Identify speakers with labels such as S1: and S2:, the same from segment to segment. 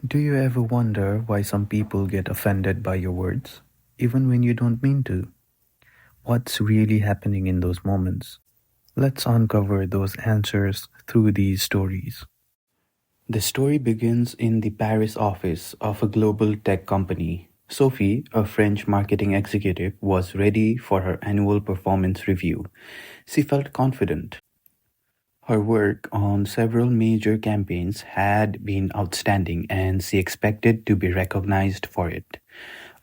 S1: Do you ever wonder why some people get offended by your words, even when you don't mean to? What's really happening in those moments? Let's uncover those answers through these stories. The story begins in the Paris office of a global tech company. Sophie, a French marketing executive, was ready for her annual performance review. She felt confident. Her work on several major campaigns had been outstanding and she expected to be recognized for it.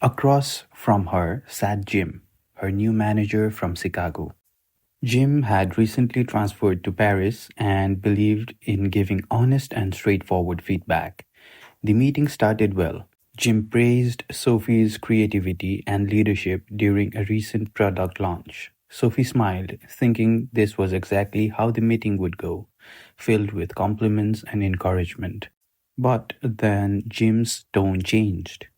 S1: Across from her sat Jim, her new manager from Chicago. Jim had recently transferred to Paris and believed in giving honest and straightforward feedback. The meeting started well. Jim praised Sophie's creativity and leadership during a recent product launch. Sophie smiled, thinking this was exactly how the meeting would go, filled with compliments and encouragement. But then Jim's tone changed.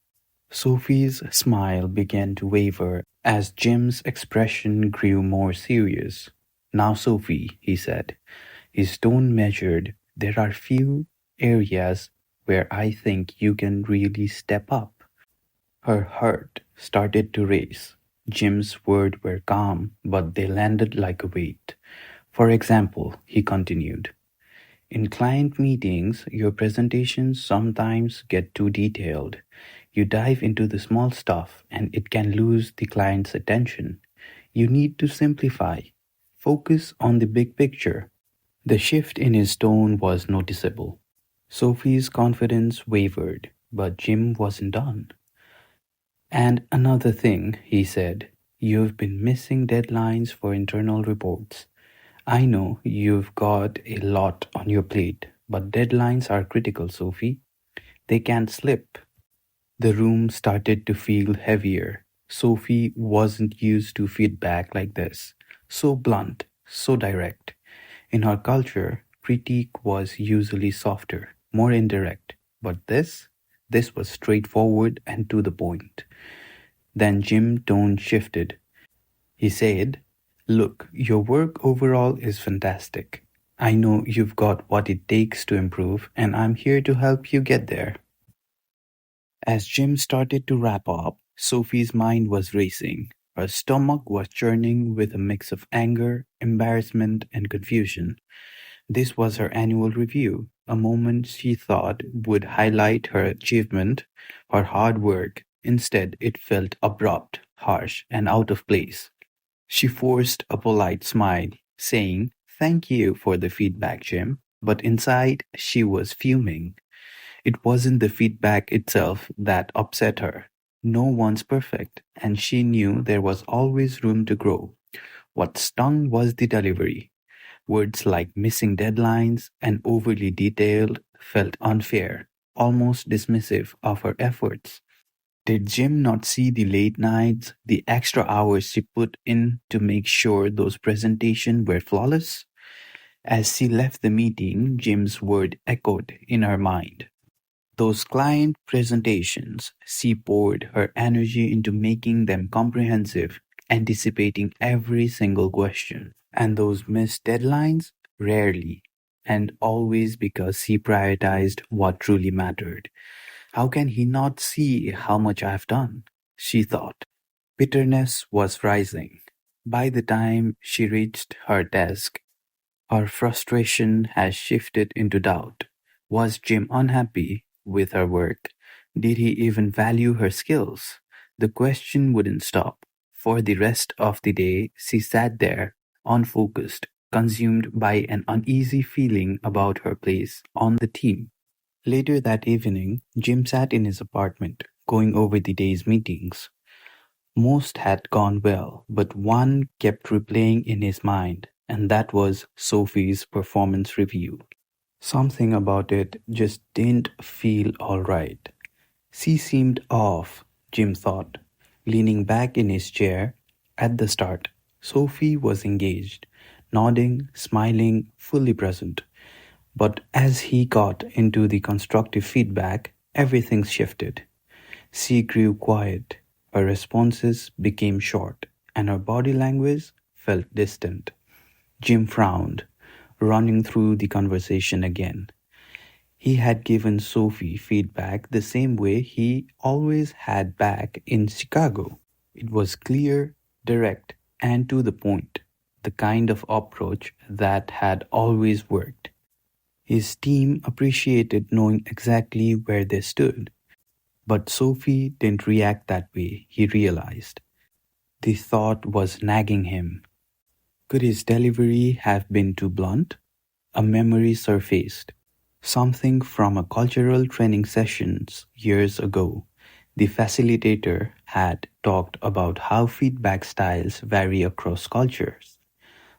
S1: Sophie's smile began to waver as Jim's expression grew more serious. Now, Sophie, he said, his tone measured, there are few areas where I think you can really step up. Her heart started to race. Jim's words were calm, but they landed like a weight. For example, he continued, in client meetings, your presentations sometimes get too detailed. You dive into the small stuff and it can lose the client's attention. You need to simplify. Focus on the big picture. The shift in his tone was noticeable. Sophie's confidence wavered, but Jim wasn't done. And another thing, he said, you've been missing deadlines for internal reports. I know you've got a lot on your plate, but deadlines are critical, Sophie. They can't slip. The room started to feel heavier. Sophie wasn't used to feedback like this. So blunt, so direct. In her culture, critique was usually softer, more indirect. But this was straightforward and to the point. Then Jim's tone shifted. He said, look, your work overall is fantastic. I know you've got what it takes to improve, and I'm here to help you get there. As Jim started to wrap up, Sophie's mind was racing. Her stomach was churning with a mix of anger, embarrassment, and confusion. This was her annual review, a moment she thought would highlight her achievement, her hard work. Instead, it felt abrupt, harsh, and out of place. She forced a polite smile, saying, thank you for the feedback, Jim. But inside, she was fuming. It wasn't the feedback itself that upset her. No one's perfect, and she knew there was always room to grow. What stung was the delivery. Words like missing deadlines and overly detailed felt unfair, almost dismissive of her efforts. Did Jim not see the late nights, the extra hours she put in to make sure those presentations were flawless? As she left the meeting, Jim's word echoed in her mind. Those client presentations, she poured her energy into making them comprehensive, anticipating every single question. And those missed deadlines? Rarely. And always because she prioritized what truly mattered. How can he not see how much I've done? She thought. Bitterness was rising. By the time she reached her desk, her frustration had shifted into doubt. Was Jim unhappy with her work? Did he even value her skills? The question wouldn't stop. For the rest of the day, she sat there, unfocused, consumed by an uneasy feeling about her place on the team. Later that evening, Jim sat in his apartment, going over the day's meetings. Most had gone well, but one kept replaying in his mind, and that was Sophie's performance review. Something about it just didn't feel all right. She seemed off, Jim thought. Leaning back in his chair, at the start, Sophie was engaged, nodding, smiling, fully present. But as he got into the constructive feedback, everything shifted. She grew quiet, her responses became short, and her body language felt distant. Jim frowned, running through the conversation again. He had given Sophie feedback the same way he always had back in Chicago. It was clear, direct, and to the point, the kind of approach that had always worked. His team appreciated knowing exactly where they stood, but Sophie didn't react that way, he realized. The thought was nagging him. Could his delivery have been too blunt? A memory surfaced. Something from a cultural training sessions years ago. The facilitator had talked about how feedback styles vary across cultures.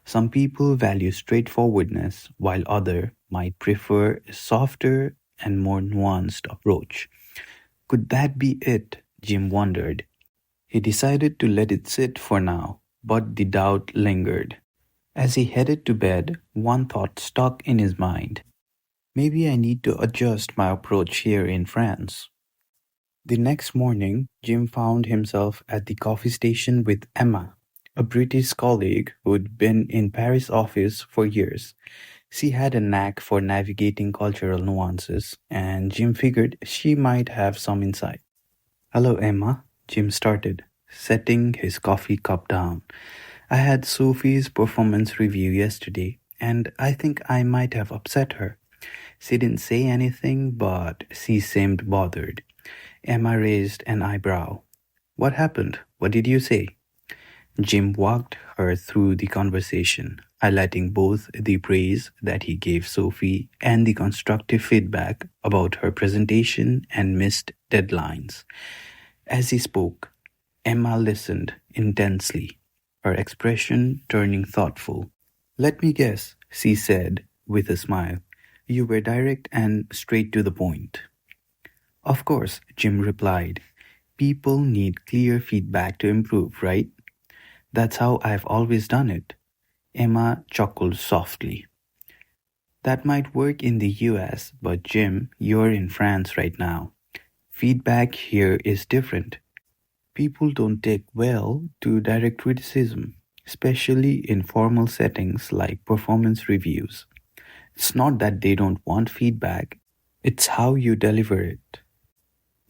S1: Some people value straightforwardness, while others might prefer a softer and more nuanced approach. Could that be it? Jim wondered. He decided to let it sit for now, but the doubt lingered. As he headed to bed, one thought stuck in his mind. Maybe I need to adjust my approach here in France. The next morning, Jim found himself at the coffee station with Emma, a British colleague who'd been in Paris office for years. She had a knack for navigating cultural nuances, and Jim figured she might have some insight. Hello, Emma, Jim started, setting his coffee cup down. I had Sophie's performance review yesterday, and I think I might have upset her. She didn't say anything, but she seemed bothered. Emma raised an eyebrow. What happened? What did you say? Jim walked her through the conversation, highlighting both the praise that he gave Sophie and the constructive feedback about her presentation and missed deadlines. As he spoke, Emma listened intensely, her expression turning thoughtful. Let me guess, she said with a smile. You were direct and straight to the point. Of course, Jim replied. People need clear feedback to improve, right? That's how I've always done it. Emma chuckled softly. That might work in the US, but Jim, you're in France right now. Feedback here is different. People don't take well to direct criticism, especially in formal settings like performance reviews. It's not that they don't want feedback, it's how you deliver it.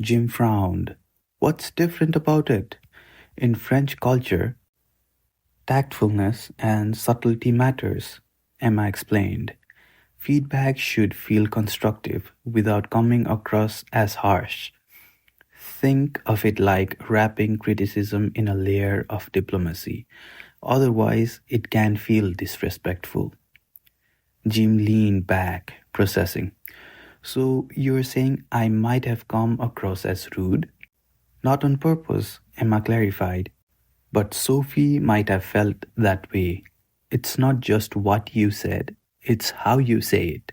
S1: Jim frowned. What's different about it? In French culture, tactfulness and subtlety matters, Emma explained. Feedback should feel constructive without coming across as harsh. Think of it like wrapping criticism in a layer of diplomacy. Otherwise, it can feel disrespectful. Jim leaned back, processing. So you're saying I might have come across as rude? Not on purpose, Emma clarified. But Sophie might have felt that way. It's not just what you said, it's how you say it.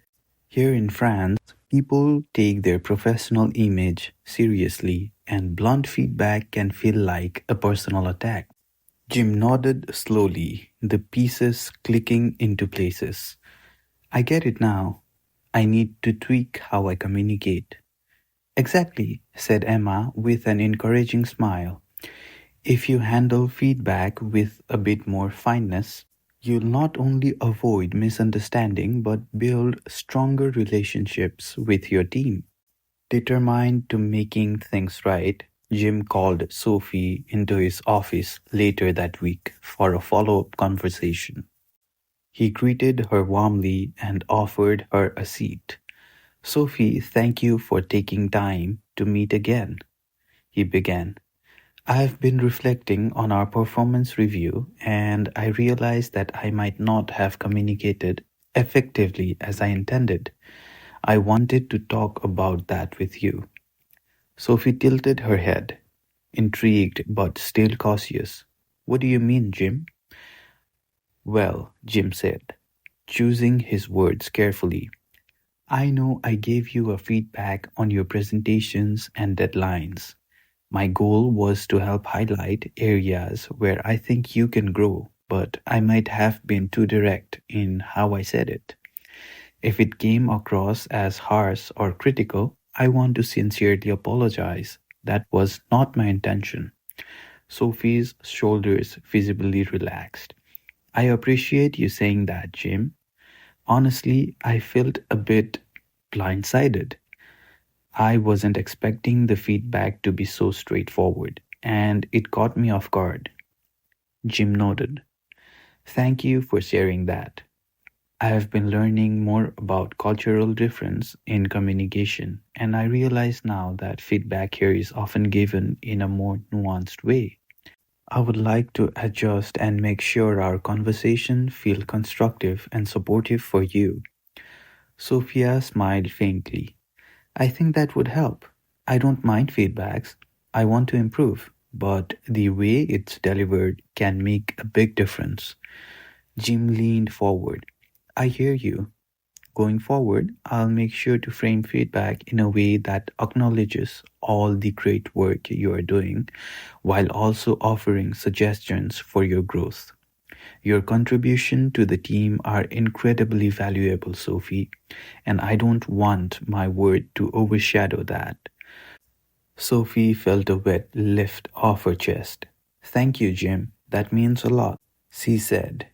S1: Here in France, people take their professional image seriously, and blunt feedback can feel like a personal attack. Jim nodded slowly, the pieces clicking into places. I get it now. I need to tweak how I communicate. Exactly, said Emma with an encouraging smile. If you handle feedback with a bit more fineness, you'll not only avoid misunderstanding but build stronger relationships with your team. Determined to making things right, Jim called Sophie into his office later that week for a follow-up conversation. He greeted her warmly and offered her a seat. Sophie, thank you for taking time to meet again, he began. I've been reflecting on our performance review and I realized that I might not have communicated effectively as I intended. I wanted to talk about that with you. Sophie tilted her head, intrigued but still cautious. What do you mean, Jim? Well, Jim said, choosing his words carefully. I know I gave you a feedback on your presentations and deadlines. My goal was to help highlight areas where I think you can grow, but I might have been too direct in how I said it. If it came across as harsh or critical, I want to sincerely apologize. That was not my intention. Sophie's shoulders visibly relaxed. I appreciate you saying that, Jim. Honestly, I felt a bit blindsided. I wasn't expecting the feedback to be so straightforward, and it caught me off guard. Jim nodded. Thank you for sharing that. I have been learning more about cultural difference in communication, and I realize now that feedback here is often given in a more nuanced way. I would like to adjust and make sure our conversation feel constructive and supportive for you. Sophia smiled faintly. I think that would help. I don't mind feedbacks. I want to improve, but the way it's delivered can make a big difference. Jim leaned forward. I hear you. Going forward, I'll make sure to frame feedback in a way that acknowledges all the great work you are doing while also offering suggestions for your growth. Your contribution to the team are incredibly valuable, Sophie, and I don't want my word to overshadow that. Sophie felt a wet lift off her chest. Thank you, Jim. That means a lot, she said.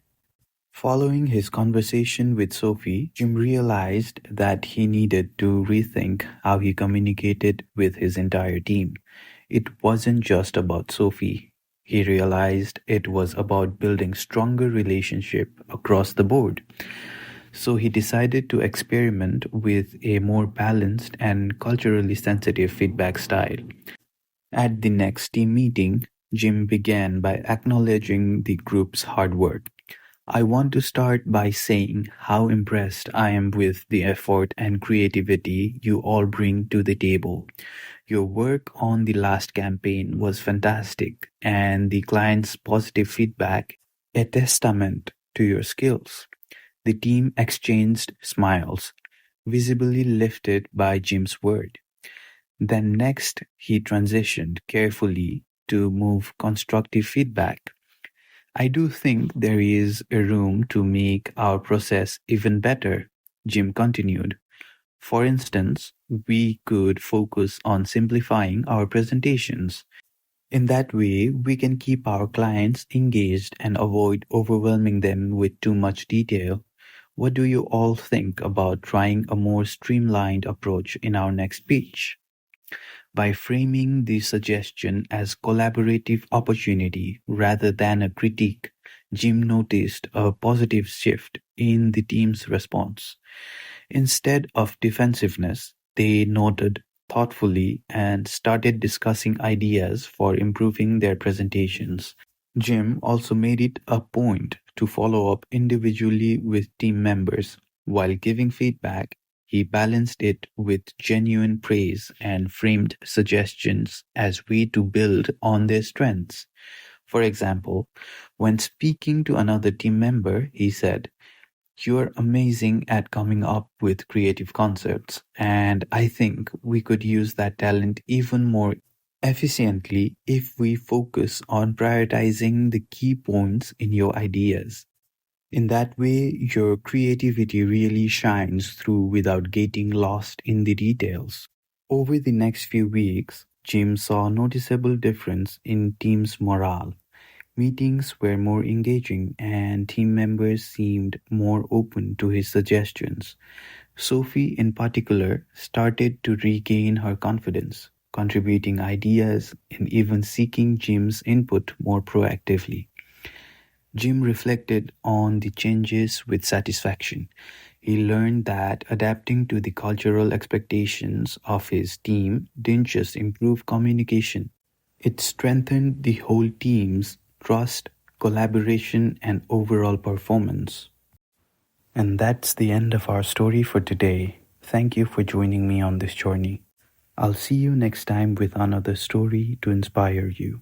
S1: Following his conversation with Sophie, Jim realized that he needed to rethink how he communicated with his entire team. It wasn't just about Sophie. He realized it was about building stronger relationship across the board. So he decided to experiment with a more balanced and culturally sensitive feedback style. At the next team meeting, Jim began by acknowledging the group's hard work. I want to start by saying how impressed I am with the effort and creativity you all bring to the table. Your work on the last campaign was fantastic, and the client's positive feedback a testament to your skills. The team exchanged smiles, visibly lifted by Jim's word. Then next, he transitioned carefully to move constructive feedback. I do think there is a room to make our process even better, Jim continued. For instance, we could focus on simplifying our presentations. In that way, we can keep our clients engaged and avoid overwhelming them with too much detail. What do you all think about trying a more streamlined approach in our next pitch? By framing the suggestion as collaborative opportunity rather than a critique, Jim noticed a positive shift in the team's response. Instead of defensiveness, they nodded thoughtfully and started discussing ideas for improving their presentations. Jim also made it a point to follow up individually with team members. While giving feedback, he balanced it with genuine praise and framed suggestions as way to build on their strengths. For example, when speaking to another team member, he said, you're amazing at coming up with creative concepts, and I think we could use that talent even more efficiently if we focus on prioritizing the key points in your ideas. In that way, your creativity really shines through without getting lost in the details. Over the next few weeks, Jim saw a noticeable difference in team's morale. Meetings were more engaging and team members seemed more open to his suggestions. Sophie, in particular, started to regain her confidence, contributing ideas and even seeking Jim's input more proactively. Jim reflected on the changes with satisfaction. He learned that adapting to the cultural expectations of his team didn't just improve communication, it strengthened the whole team's trust, collaboration, and overall performance. And that's the end of our story for today. Thank you for joining me on this journey. I'll see you next time with another story to inspire you.